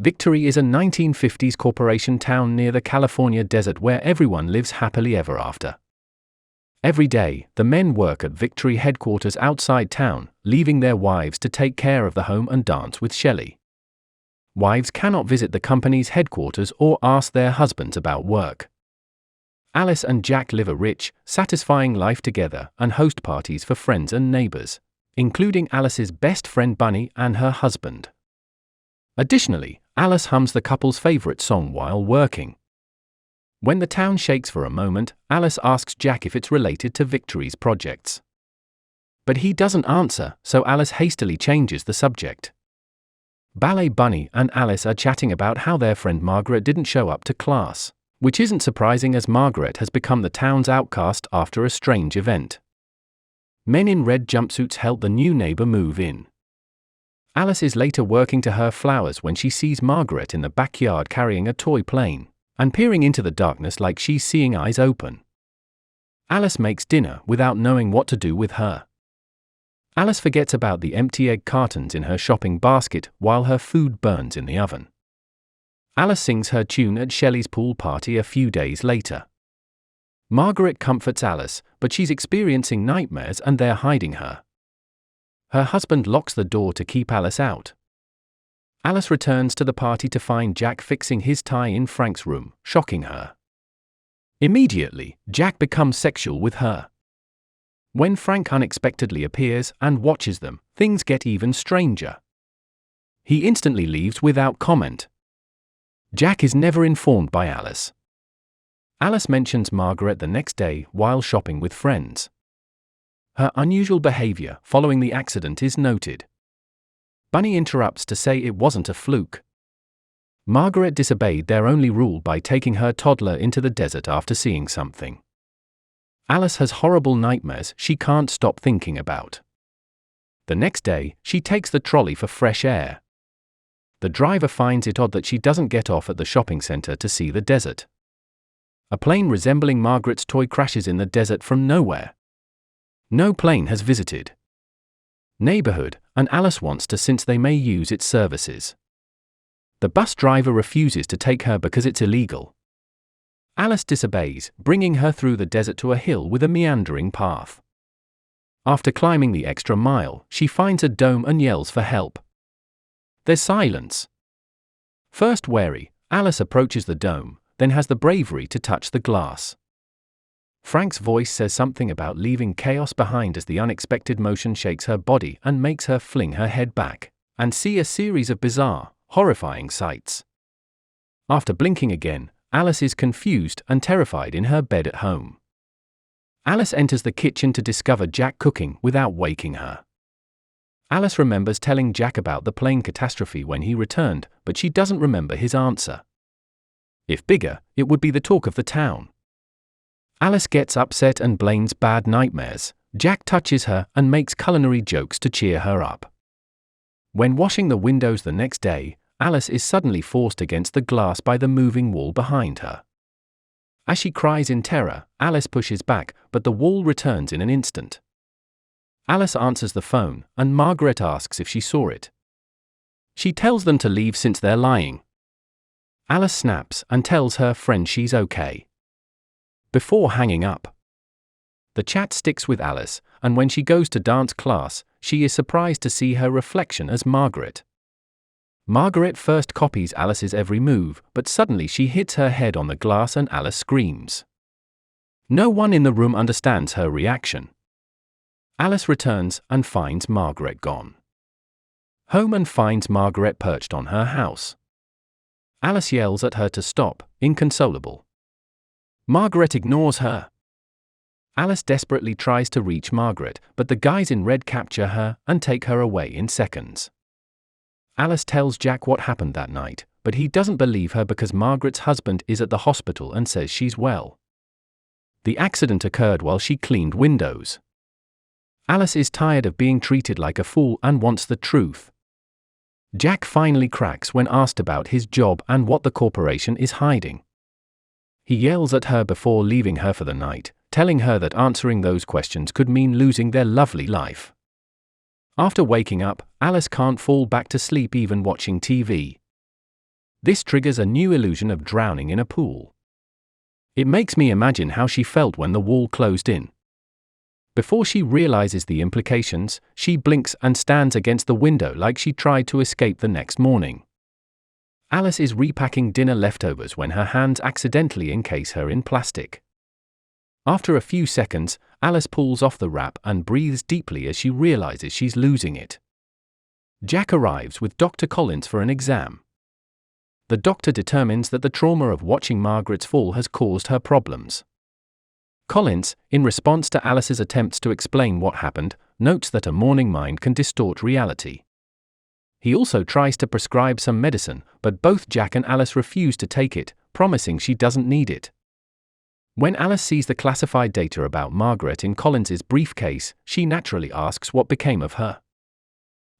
Victory is a 1950s corporation town near the California desert where everyone lives happily ever after. Every day, the men work at Victory headquarters outside town, leaving their wives to take care of the home and dance with Shelley. Wives cannot visit the company's headquarters or ask their husbands about work. Alice and Jack live a rich, satisfying life together and host parties for friends and neighbors, including Alice's best friend Bunny and her husband. Additionally, Alice hums the couple's favorite song while working. When the town shakes for a moment, Alice asks Jack if it's related to Victory's projects. But he doesn't answer, so Alice hastily changes the subject. Ballet Bunny and Alice are chatting about how their friend Margaret didn't show up to class, which isn't surprising as Margaret has become the town's outcast after a strange event. Men in red jumpsuits help the new neighbor move in. Alice is later working to her flowers when she sees Margaret in the backyard carrying a toy plane and peering into the darkness like she's seeing eyes open. Alice makes dinner without knowing what to do with her. Alice forgets about the empty egg cartons in her shopping basket while her food burns in the oven. Alice sings her tune at Shelley's pool party a few days later. Margaret comforts Alice, but she's experiencing nightmares and they're hiding her. Her husband locks the door to keep Alice out. Alice returns to the party to find Jack fixing his tie in Frank's room, shocking her. Immediately, Jack becomes sexual with her. When Frank unexpectedly appears and watches them, things get even stranger. He instantly leaves without comment. Jack is never informed by Alice. Alice mentions Margaret the next day while shopping with friends. Her unusual behavior following the accident is noted. Bunny interrupts to say it wasn't a fluke. Margaret disobeyed their only rule by taking her toddler into the desert after seeing something. Alice has horrible nightmares she can't stop thinking about. The next day, she takes the trolley for fresh air. The driver finds it odd that she doesn't get off at the shopping center to see the desert. A plane resembling Margaret's toy crashes in the desert from nowhere. No plane has visited neighborhood, and Alice wants to since they may use its services. The bus driver refuses to take her because it's illegal. Alice disobeys, bringing her through the desert to a hill with a meandering path. After climbing the extra mile, she finds a dome and yells for help. There's silence. First wary, Alice approaches the dome, then has the bravery to touch the glass. Frank's voice says something about leaving chaos behind as the unexpected motion shakes her body and makes her fling her head back and see a series of bizarre, horrifying sights. After blinking again, Alice is confused and terrified in her bed at home. Alice enters the kitchen to discover Jack cooking without waking her. Alice remembers telling Jack about the plane catastrophe when he returned, but she doesn't remember his answer. If bigger, it would be the talk of the town. Alice gets upset and blames bad nightmares. Jack touches her and makes culinary jokes to cheer her up. When washing the windows the next day, Alice is suddenly forced against the glass by the moving wall behind her. As she cries in terror, Alice pushes back, but the wall returns in an instant. Alice answers the phone, and Margaret asks if she saw it. She tells them to leave since they're lying. Alice snaps and tells her friend she's okay. Before hanging up, the chat sticks with Alice, and when she goes to dance class, she is surprised to see her reflection as Margaret. Margaret first copies Alice's every move, but suddenly she hits her head on the glass and Alice screams. No one in the room understands her reaction. Alice returns and finds Margaret gone home and finds Margaret perched on her house. Alice yells at her to stop, inconsolable. Margaret ignores her. Alice desperately tries to reach Margaret, but the guys in red capture her and take her away in seconds. Alice tells Jack what happened that night, but he doesn't believe her because Margaret's husband is at the hospital and says she's well. The accident occurred while she cleaned windows. Alice is tired of being treated like a fool and wants the truth. Jack finally cracks when asked about his job and what the corporation is hiding. He yells at her before leaving her for the night, telling her that answering those questions could mean losing their lovely life. After waking up, Alice can't fall back to sleep even watching TV. This triggers a new illusion of drowning in a pool. It makes me imagine how she felt when the wall closed in. Before she realizes the implications, she blinks and stands against the window like she tried to escape the next morning. Alice is repacking dinner leftovers when her hands accidentally encase her in plastic. After a few seconds, Alice pulls off the wrap and breathes deeply as she realizes she's losing it. Jack arrives with Dr. Collins for an exam. The doctor determines that the trauma of watching Margaret's fall has caused her problems. Collins, in response to Alice's attempts to explain what happened, notes that a mourning mind can distort reality. He also tries to prescribe some medicine, but both Jack and Alice refuse to take it, promising she doesn't need it. When Alice sees the classified data about Margaret in Collins's briefcase, she naturally asks what became of her.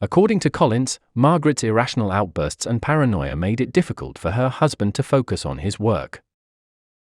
According to Collins, Margaret's irrational outbursts and paranoia made it difficult for her husband to focus on his work.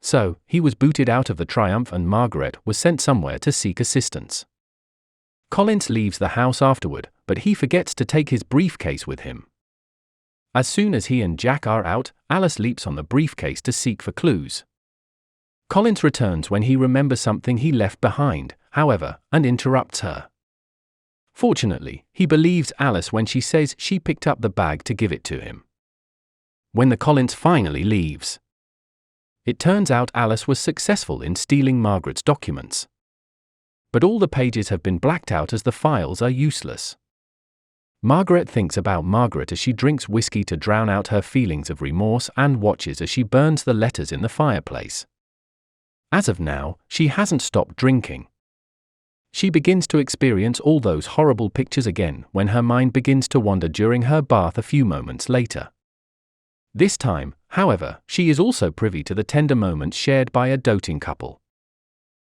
So, he was booted out of the Triumph and Margaret was sent somewhere to seek assistance. Collins leaves the house afterward, but he forgets to take his briefcase with him. As soon as he and Jack are out, Alice leaps on the briefcase to seek for clues. Collins returns when he remembers something he left behind, however, and interrupts her. Fortunately, he believes Alice when she says she picked up the bag to give it to him. When the Collins finally leaves, it turns out Alice was successful in stealing Margaret's documents. But all the pages have been blacked out as the files are useless. Margaret thinks about Margaret as she drinks whiskey to drown out her feelings of remorse and watches as she burns the letters in the fireplace. As of now, she hasn't stopped drinking. She begins to experience all those horrible pictures again when her mind begins to wander during her bath a few moments later. This time, however, she is also privy to the tender moments shared by a doting couple.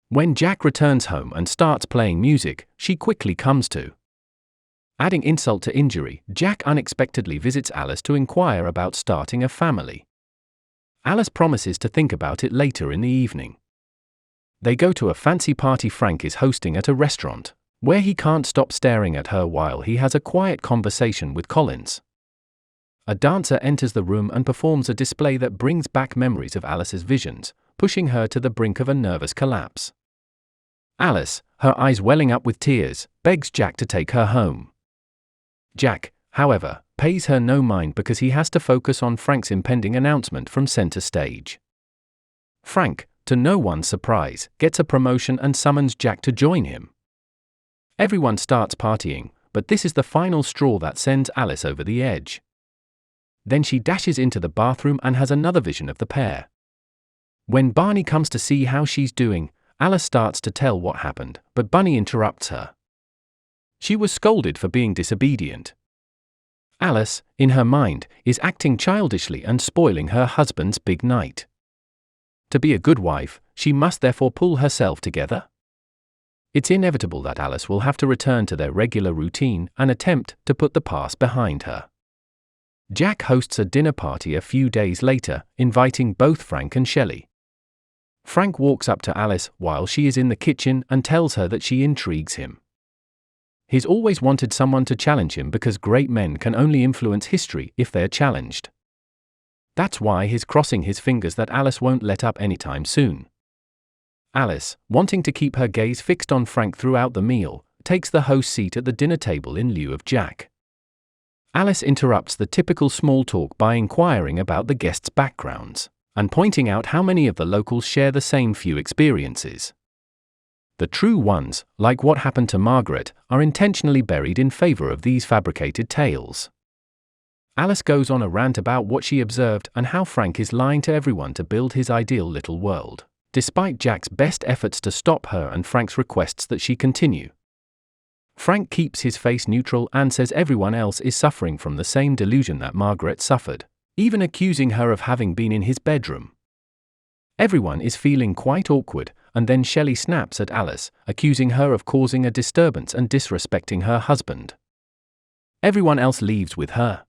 When Jack returns home and starts playing music, she quickly comes to. Adding insult to injury, Jack unexpectedly visits Alice to inquire about starting a family. Alice promises to think about it later in the evening. They go to a fancy party Frank is hosting at a restaurant, where he can't stop staring at her while he has a quiet conversation with Collins. A dancer enters the room and performs a display that brings back memories of Alice's visions, pushing her to the brink of a nervous collapse. Alice, her eyes welling up with tears, begs Jack to take her home. Jack, however, pays her no mind because he has to focus on Frank's impending announcement from center stage. Frank, to no one's surprise, gets a promotion and summons Jack to join him. Everyone starts partying, but this is the final straw that sends Alice over the edge. Then she dashes into the bathroom and has another vision of the pair. When Barney comes to see how she's doing, Alice starts to tell what happened, but Bunny interrupts her. She was scolded for being disobedient. Alice, in her mind, is acting childishly and spoiling her husband's big night. To be a good wife, she must therefore pull herself together. It's inevitable that Alice will have to return to their regular routine and attempt to put the past behind her. Jack hosts a dinner party a few days later, inviting both Frank and Shelley. Frank walks up to Alice while she is in the kitchen and tells her that she intrigues him. He's always wanted someone to challenge him because great men can only influence history if they're challenged. That's why he's crossing his fingers that Alice won't let up anytime soon. Alice, wanting to keep her gaze fixed on Frank throughout the meal, takes the host seat at the dinner table in lieu of Jack. Alice interrupts the typical small talk by inquiring about the guests' backgrounds, and pointing out how many of the locals share the same few experiences. The true ones, like what happened to Margaret, are intentionally buried in favor of these fabricated tales. Alice goes on a rant about what she observed and how Frank is lying to everyone to build his ideal little world, despite Jack's best efforts to stop her and Frank's requests that she continue. Frank keeps his face neutral and says everyone else is suffering from the same delusion that Margaret suffered, even accusing her of having been in his bedroom. Everyone is feeling quite awkward, and then Shelley snaps at Alice, accusing her of causing a disturbance and disrespecting her husband. Everyone else leaves with her.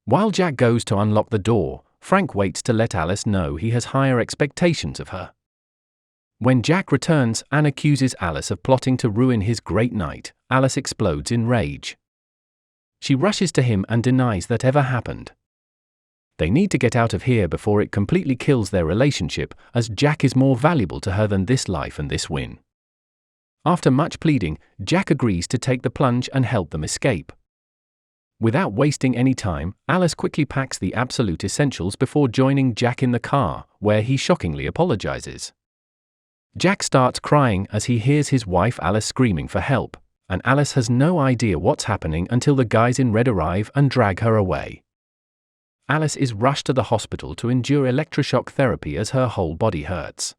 While Jack goes to unlock the door, Frank waits to let Alice know he has higher expectations of her. When Jack returns and accuses Alice of plotting to ruin his great night, Alice explodes in rage. She rushes to him and denies that ever happened. They need to get out of here before it completely kills their relationship, as Jack is more valuable to her than this life and this win. After much pleading, Jack agrees to take the plunge and help them escape. Without wasting any time, Alice quickly packs the absolute essentials before joining Jack in the car, where he shockingly apologizes. Jack starts crying as he hears his wife Alice screaming for help, and Alice has no idea what's happening until the guys in red arrive and drag her away. Alice is rushed to the hospital to endure electroshock therapy as her whole body hurts.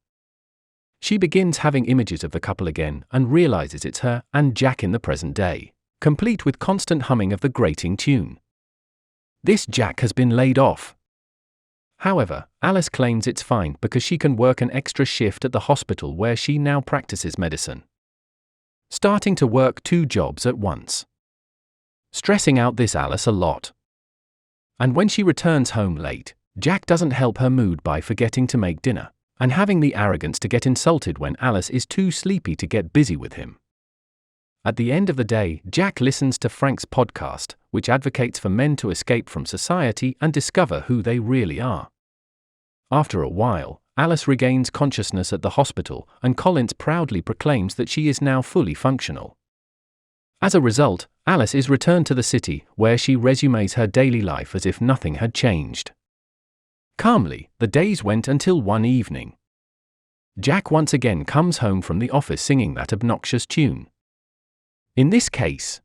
She begins having images of the couple again and realizes it's her and Jack in the present day, complete with constant humming of the grating tune. This Jack has been laid off. However, Alice claims it's fine because she can work an extra shift at the hospital where she now practices medicine, starting to work 2 jobs at once. Stressing out this Alice a lot. And when she returns home late, Jack doesn't help her mood by forgetting to make dinner, and having the arrogance to get insulted when Alice is too sleepy to get busy with him. At the end of the day, Jack listens to Frank's podcast, which advocates for men to escape from society and discover who they really are. After a while, Alice regains consciousness at the hospital, and Collins proudly proclaims that she is now fully functional. As a result, Alice is returned to the city, where she resumes her daily life as if nothing had changed. Calmly, the days went until one evening. Jack once again comes home from the office singing that obnoxious tune. In this case,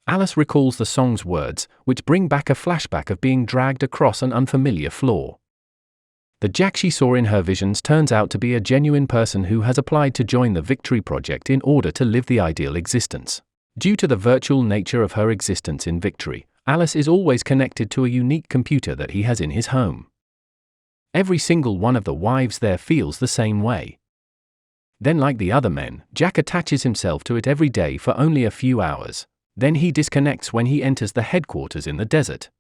Alice recalls the song's words, which bring back a flashback of being dragged across an unfamiliar floor. The Jack she saw in her visions turns out to be a genuine person who has applied to join the Victory Project in order to live the ideal existence. Due to the virtual nature of her existence in Victory, Alice is always connected to a unique computer that he has in his home. Every single one of the wives there feels the same way. Then, like the other men, Jack attaches himself to it every day for only a few hours. Then he disconnects when he enters the headquarters in the desert.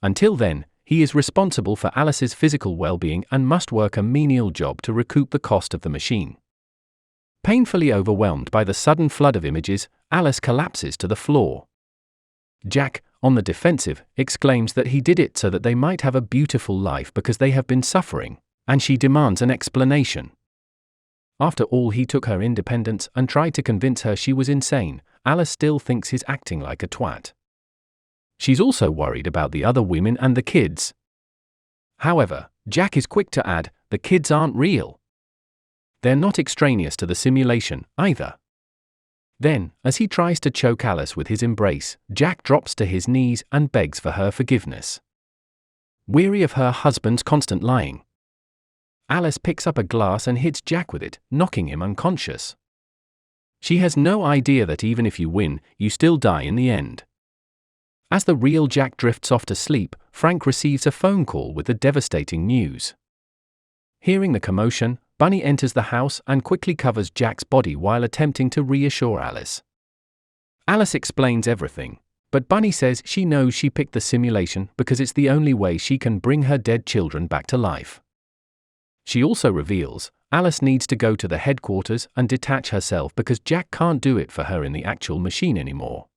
Until then, he is responsible for Alice's physical well-being and must work a menial job to recoup the cost of the machine. Painfully overwhelmed by the sudden flood of images, Alice collapses to the floor. Jack, on the defensive, exclaims that he did it so that they might have a beautiful life because they have been suffering, and she demands an explanation. After all, he took her independence and tried to convince her she was insane. Alice still thinks he's acting like a twat. She's also worried about the other women and the kids. However, Jack is quick to add, the kids aren't real. They're not extraneous to the simulation, either. Then, as he tries to choke Alice with his embrace, Jack drops to his knees and begs for her forgiveness. Weary of her husband's constant lying, Alice picks up a glass and hits Jack with it, knocking him unconscious. She has no idea that even if you win, you still die in the end. As the real Jack drifts off to sleep, Frank receives a phone call with the devastating news. Hearing the commotion, Bunny enters the house and quickly covers Jack's body while attempting to reassure Alice. Alice explains everything, but Bunny says she knows she picked the simulation because it's the only way she can bring her dead children back to life. She also reveals Alice needs to go to the headquarters and detach herself because Jack can't do it for her in the actual machine anymore.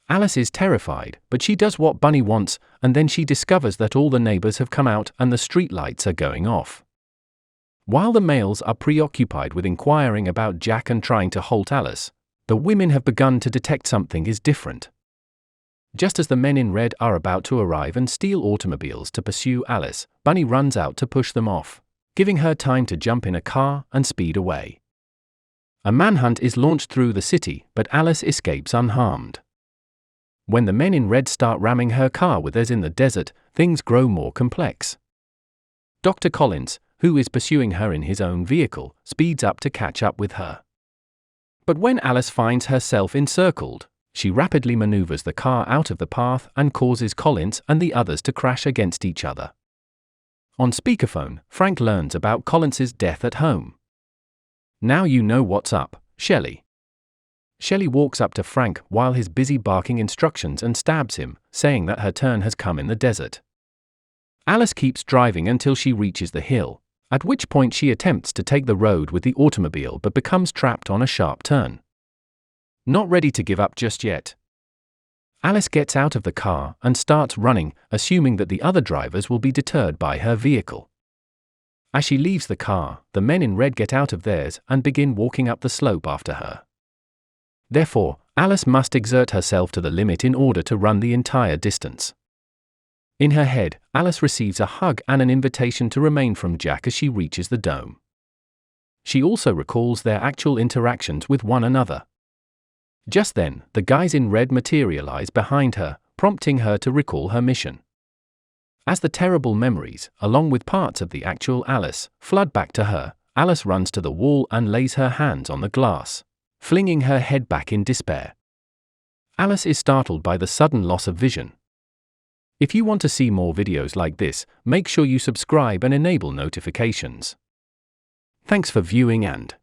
Alice is terrified, but she does what Bunny wants, and then she discovers that all the neighbors have come out and the street lights are going off. While the males are preoccupied with inquiring about Jack and trying to halt Alice, the women have begun to detect something is different. Just as the men in red are about to arrive and steal automobiles to pursue Alice, Bunny runs out to push them off, giving her time to jump in a car and speed away. A manhunt is launched through the city, but Alice escapes unharmed. When the men in red start ramming her car with theirs in the desert, things grow more complex. Dr. Collins, who is pursuing her in his own vehicle, speeds up to catch up with her. But when Alice finds herself encircled, she rapidly maneuvers the car out of the path and causes Collins and the others to crash against each other. On speakerphone, Frank learns about Collins's death at home. "Now you know what's up, Shelley." Shelley walks up to Frank while he's busy barking instructions and stabs him, saying that her turn has come in the desert. Alice keeps driving until she reaches the hill, at which point she attempts to take the road with the automobile but becomes trapped on a sharp turn. Not ready to give up just yet, Alice gets out of the car and starts running, assuming that the other drivers will be deterred by her vehicle. As she leaves the car, the men in red get out of theirs and begin walking up the slope after her. Therefore, Alice must exert herself to the limit in order to run the entire distance. In her head, Alice receives a hug and an invitation to remain from Jack as she reaches the dome. She also recalls their actual interactions with one another. Just then, the guys in red materialize behind her, prompting her to recall her mission. As the terrible memories, along with parts of the actual Alice, flood back to her, Alice runs to the wall and lays her hands on the glass, flinging her head back in despair. Alice is startled by the sudden loss of vision. If you want to see more videos like this, make sure you subscribe and enable notifications. Thanks for viewing and